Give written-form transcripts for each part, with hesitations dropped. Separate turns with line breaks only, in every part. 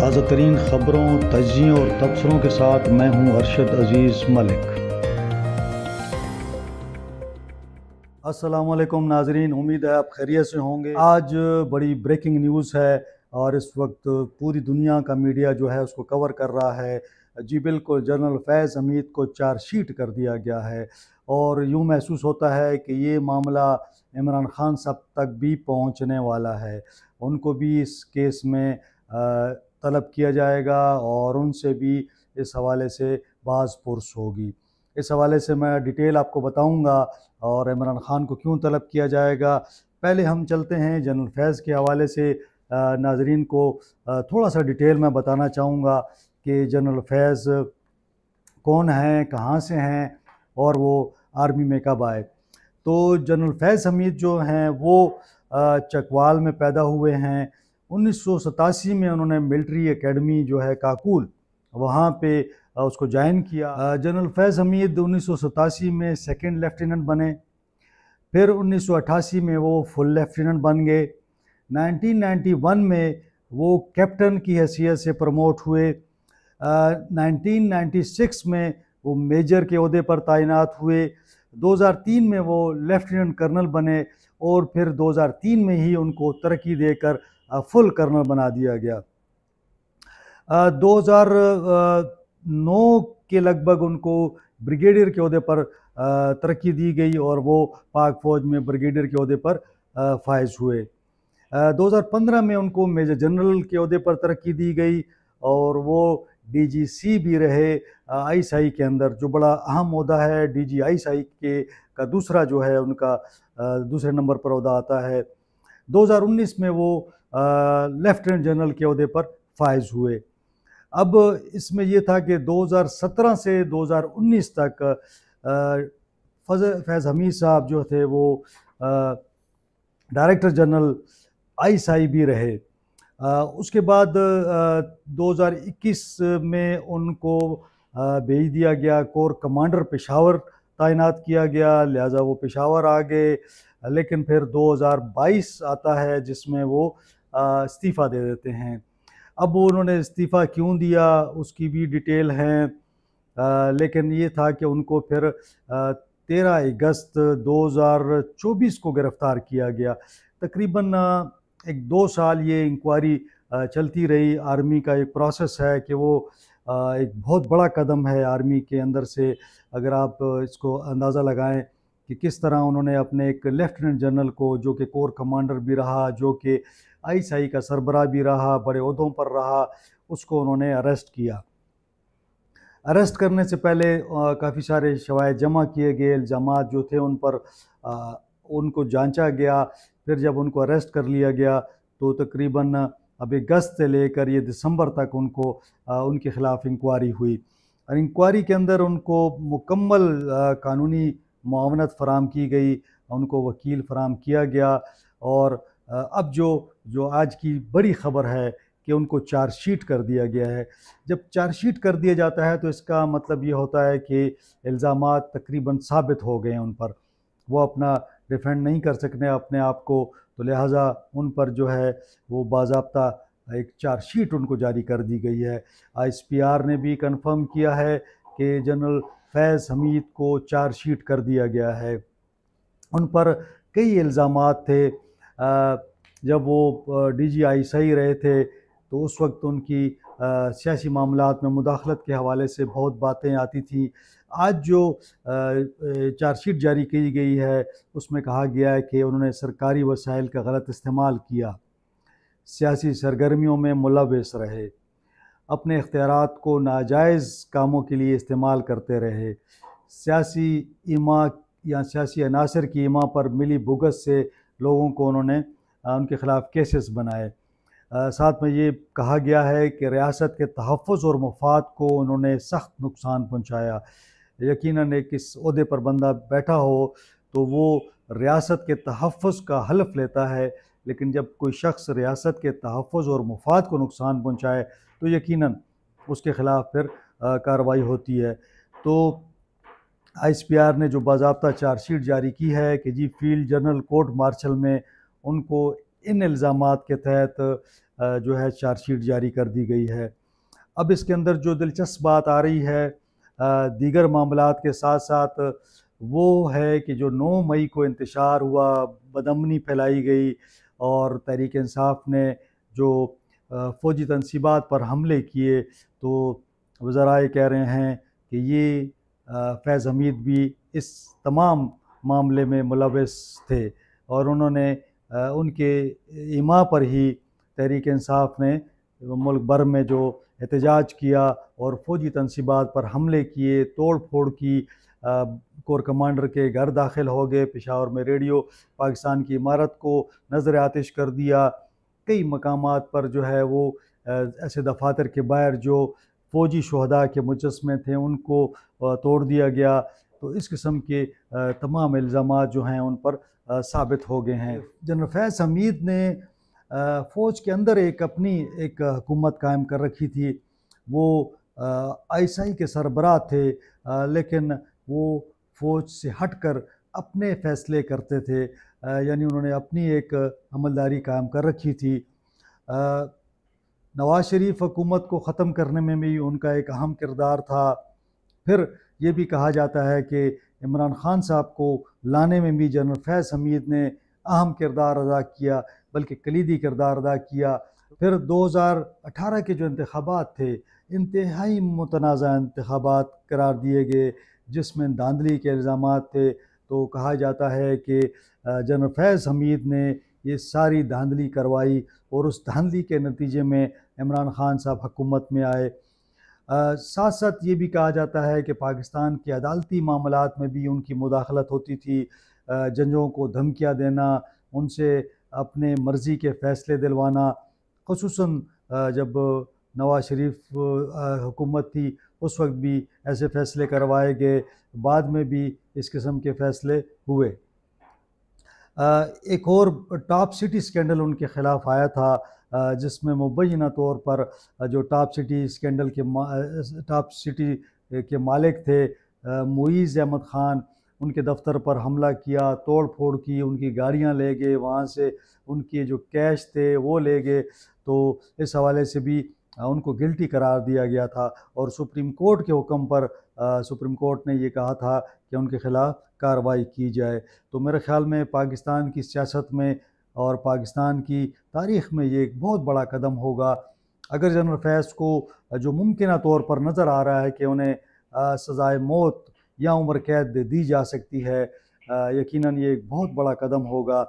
ताज़ा तरीन ख़बरों, तज्ज़ियों और तबसरों के साथ मैं हूँ अरशद अज़ीज़ मलिक। अस्सलामुअलैकुम नाज़रीन, उम्मीद है आप खैरियत से होंगे। आज बड़ी ब्रेकिंग न्यूज़ है और इस वक्त पूरी दुनिया का मीडिया जो है उसको कवर कर रहा है। जी बिल्कुल, जनरल फैज़ हमीद को चार्जशीट कर दिया गया है और यूँ महसूस होता है कि ये मामला इमरान खान साहब तक भी पहुँचने वाला है। उनको भी इस केस में तलब किया जाएगा और उनसे भी इस हवाले से बाज़ पुरस होगी। इस हवाले से मैं डिटेल आपको बताऊंगा और इमरान खान को क्यों तलब किया जाएगा। पहले हम चलते हैं जनरल फैज़ के हवाले से। नाजरीन को थोड़ा सा डिटेल में बताना चाहूँगा कि जनरल फैज़ कौन हैं, कहाँ से हैं और वो आर्मी में कब आए। तो जनरल फैज़ हमीद जो हैं वो चकवाल में पैदा हुए हैं। 1987 में उन्होंने मिलिट्री एकेडमी जो है काकुल, वहाँ पे उसको ज्वाइन किया। जनरल फैज़ हमीद 1987 में सेकंड लेफ्टिनेंट बने, फिर 1988 में वो फुल लेफ्टिनेंट बन गए। 1991 में वो कैप्टन की हैसियत से प्रमोट हुए। 1996 में वो मेजर के ओहदे पर तैनात हुए। 2003 में वो लेफ्टिनेंट कर्नल बने और फिर 2003 में ही उनको तरक्की देकर फुल कर्नल बना दिया गया। 2009 के लगभग उनको ब्रिगेडियर के ओहदे पर तरक्की दी गई और वो पाक फ़ौज में ब्रिगेडियर के ओहदे पर फाइज हुए। 2015 में उनको मेजर जनरल के ओहदे पर तरक्की दी गई और वो DGC भी रहे ISI के अंदर, जो बड़ा अहम ओहदा है। DG ISI के का दूसरा जो है उनका दूसरे नंबर पर ओहदा आता है। 2019 में वो लेफ्टिनेंट जनरल के ओहदे पर फाइज हुए। अब इसमें यह था कि 2017 से 2019 तक फैज़ हमीद साहब जो थे वो डायरेक्टर जनरल ISI भी रहे। उसके बाद 2021 में उनको भेज दिया गया, कोर कमांडर पेशावर तैनात किया गया, लिहाजा वो पेशावर आ गए। लेकिन फिर 2022 आता है जिसमें वो इस्तीफ़ा दे देते हैं। अब उन्होंने इस्तीफ़ा क्यों दिया उसकी भी डिटेल है, लेकिन ये था कि उनको फिर 13 अगस्त 2024 को गिरफ़्तार किया गया। तकरीबन 1-2 साल ये इंक्वायरी चलती रही। आर्मी का एक प्रोसेस है कि वो एक बहुत बड़ा कदम है आर्मी के अंदर से। अगर आप इसको अंदाज़ा लगाएं कि किस तरह उन्होंने अपने एक लेफ्टिनेंट जनरल को, जो कि कोर कमांडर भी रहा, जो कि ISI का सरबराह भी रहा, बड़े ओहदों पर रहा, उसको उन्होंने अरेस्ट किया। अरेस्ट करने से पहले काफ़ी सारे शवाहिद जमा किए गए, इल्ज़ामात जो थे उन पर उनको जांचा गया। फिर जब उनको अरेस्ट कर लिया गया तो तकरीबन अब अगस्त से लेकर ये दिसंबर तक उनको उनके ख़िलाफ़ इंक्वायरी हुई और इंक्वायरी के अंदर उनको मुकम्मल कानूनी मुआवनत फ़राम की गई, उनको वकील फ़राम किया गया। और अब जो आज की बड़ी ख़बर है कि उनको चार्जशीट कर दिया गया है। जब चार्जशीट कर दिया जाता है तो इसका मतलब ये होता है कि इल्ज़ामात तकरीबन साबित हो गए हैं उन पर, वो अपना डिफेंड नहीं कर सकते अपने आप को, तो लिहाजा उन पर जो है वो बाज़ाब्ता एक चार्जशीट उनको जारी कर दी गई है। ISPR ने भी कंफर्म किया है कि जनरल फैज़ हमीद को चार्जशीट कर दिया गया है। उन पर कई इल्ज़ामात थे। जब वो DG ISI रहे थे तो उस वक्त उनकी सियासी मामलात में मुदाखलत के हवाले से बहुत बातें आती थी। आज जो चार्जशीट जारी की गई है उसमें कहा गया है कि उन्होंने सरकारी वसाइल का गलत इस्तेमाल किया, सियासी सरगर्मियों में मुलव्वस रहे, अपने इख्तियारात को नाजायज़ कामों के लिए इस्तेमाल करते रहे, सियासी इमा या सियासी अनासर की इमा पर मिली भुगत से लोगों को उन्होंने उनके ख़िलाफ़ केसेस बनाए। साथ में ये कहा गया है कि रियासत के तहफ़्फ़ुज़ और मफ़ाद को उन्होंने सख्त नुकसान पहुँचाया। यकीनन एक इस ओहदे पर बंदा बैठा हो तो वो रियासत के तहफ़्फ़ुज़ का हल्फ़ लेता है, लेकिन जब कोई शख्स रियासत के तहफ़्फ़ुज़ और मफ़ाद को नुकसान पहुँचाए तो यकीनन उसके ख़िलाफ़ फिर कार्रवाई होती है। तो ISPR ने जो बाज़ाब्ता चार्जशीट जारी की है कि जी फील्ड जनरल कोर्ट मार्शल में उनको इन इल्ज़ामात के तहत जो है चार्जशीट जारी कर दी गई है। अब इसके अंदर जो दिलचस्प बात आ रही है दीगर मामलात के साथ साथ, वो है कि जो 9 मई को इंतशार हुआ, बदअमनी फैलाई गई और तहरीक इंसाफ ने जो फ़ौजी तनसीबात पर हमले किए, तो वज़राए कह रहे हैं कि ये फैज़ हमीद भी इस तमाम मामले में मुलव्वस थे और उन्होंने उनके इमा पर ही तहरीक इंसाफ ने मुल्क भर में जो एहतजाज किया और फ़ौजी तनसीबात पर हमले किए, तोड़ फोड़ की, कोर कमांडर के घर दाखिल हो गए, पेशावर में रेडियो पाकिस्तान की इमारत को नज़र आतिश कर दिया। कई मकामात पर जो है वो ऐसे दफातर के बाहर जो फ़ौजी शहदा के मुजस्मे थे उनको तोड़ दिया गया। तो इस किस्म के तमाम इल्ज़ामात जो हैं उन पर साबित हो गए हैं। जनरल फैज़ हमीद ने फ़ौज के अंदर अपनी एक हुकूमत कायम कर रखी थी। वो आईएसआई के सरबराह थे, लेकिन वो फ़ौज से हटकर अपने फ़ैसले करते थे, यानी उन्होंने अपनी एक अमलदारी कायम कर रखी थी। नवाज़ शरीफ हुकूमत को ख़त्म करने में भी उनका एक अहम किरदार था। फिर ये भी कहा जाता है कि इमरान खान साहब को लाने में भी जनरल फैज़ हमीद ने अहम किरदार अदा किया, बल्कि कलीदी किरदार अदा किया। फिर 2018 के जो इंतखाबात थे, इंतहाई मुतनाज़ा इंतखाबात करार दिए गए, जिसमें धांधली के इल्ज़ामात थे। तो कहा जाता है कि जनरल फैज़ हमीद ने ये सारी धांधली करवाई और उस धांधली के नतीजे में इमरान खान साहब हुकूमत में आए। साथ साथ ये भी कहा जाता है कि पाकिस्तान के अदालती मामलात में भी उनकी मुदाखलत होती थी, जजों को धमकियाँ देना, उनसे अपने मर्ज़ी के फ़ैसले दिलवाना। ख़ुसूसन जब नवाज़ शरीफ हुकूमत थी उस वक्त भी ऐसे फ़ैसले करवाए गए, बाद में भी इस किस्म के फ़ैसले हुए। एक और टॉप सिटी स्कैंडल उनके ख़िलाफ़ आया था, जिसमें मुबैना तौर पर जो टॉप सिटी के मालिक थे मुईज़ अहमद ख़ान, उनके दफ्तर पर हमला किया, तोड़ फोड़ की, उनकी गाड़ियां ले गए, वहाँ से उनके जो कैश थे वो ले गए। तो इस हवाले से भी उनको गिल्टी करार दिया गया था और सुप्रीम कोर्ट के हुक्म पर सुप्रीम कोर्ट ने ये कहा था कि उनके ख़िलाफ़ कार्रवाई की जाए। तो मेरे ख़्याल में पाकिस्तान की सियासत में और पाकिस्तान की तारीख़ में ये एक बहुत बड़ा कदम होगा। अगर जनरल फैज़ को जो मुमकिन तौर पर नज़र आ रहा है कि उन्हें सज़ाए मौत या उम्र कैद दी जा सकती है, यकीनन ये एक बहुत बड़ा कदम होगा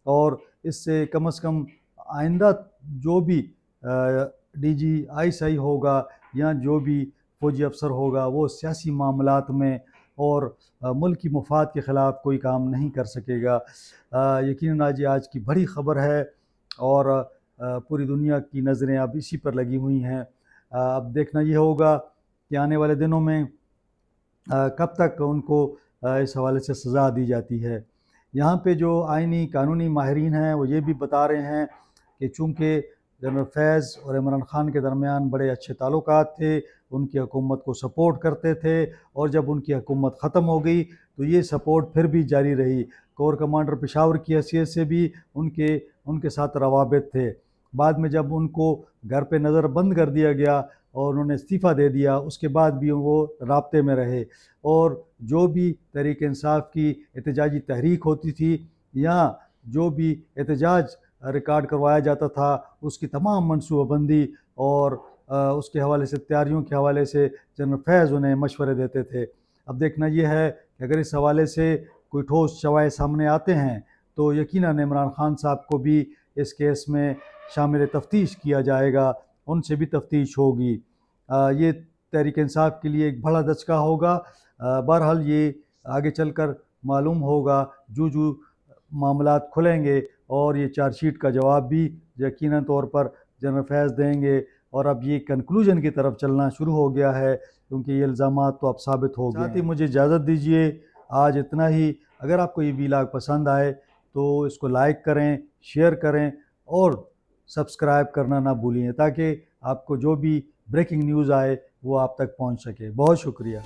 और इससे कम से कम आइंदा जो भी डीजी आईएसआई होगा या जो भी फ़ौजी अफसर होगा, वो सियासी मामलात में और मुल्क की मफाद के ख़िलाफ़ कोई काम नहीं कर सकेगा। यकीनन आज की बड़ी ख़बर है और पूरी दुनिया की नज़रें अब इसी पर लगी हुई हैं। अब देखना ये होगा कि आने वाले दिनों में कब तक उनको इस हवाले से सज़ा दी जाती है। यहाँ पे जो आइनी कानूनी माहिरीन हैं वो ये भी बता रहे हैं कि चूँकि जनरल फैज़ और इमरान खान के दरमियान बड़े अच्छे ताल्लुकात थे, उनकी हुकूमत को सपोर्ट करते थे और जब उनकी हुकूमत ख़त्म हो गई तो ये सपोर्ट फिर भी जारी रही। कोर कमांडर पेशावर की हैसियत से भी उनके साथ रवाबित थे। बाद में जब उनको घर पे नज़र बंद कर दिया गया और उन्होंने इस्तीफ़ा दे दिया, उसके बाद भी वो राब्ते में रहे और जो भी तहरीक इंसाफ की एहतजाजी तहरीक होती थी या जो भी एहतजाज रिकॉर्ड करवाया जाता था, उसकी तमाम मनसूबाबंदी और उसके हवाले से तैयारियों के हवाले से जनरल फैज़ उन्हें मशवरे देते थे। अब देखना यह है कि अगर इस हवाले से कोई ठोस शवाए सामने आते हैं तो यकीनन इमरान खान साहब को भी इस केस में शामिल तफ्तीश किया जाएगा, उनसे भी तफ्तीश होगी। ये तहरीक इंसाफ के लिए एक बड़ा दचका होगा। बहरहाल ये आगे चलकर मालूम होगा, जो मामलात खुलेंगे और ये चार्जशीट का जवाब भी यकीनन तौर पर जनरल फैज़ देंगे और अब ये कंक्लूजन की तरफ चलना शुरू हो गया है, क्योंकि ये इल्ज़ामात तो अब साबित हो गए। साथ ही मुझे इजाज़त दीजिए, आज इतना ही। अगर आपको ये वीलॉग पसंद आए तो इसको लाइक करें, शेयर करें और सब्सक्राइब करना ना भूलिए, ताकि आपको जो भी ब्रेकिंग न्यूज़ आए वो आप तक पहुंच सके। बहुत शुक्रिया।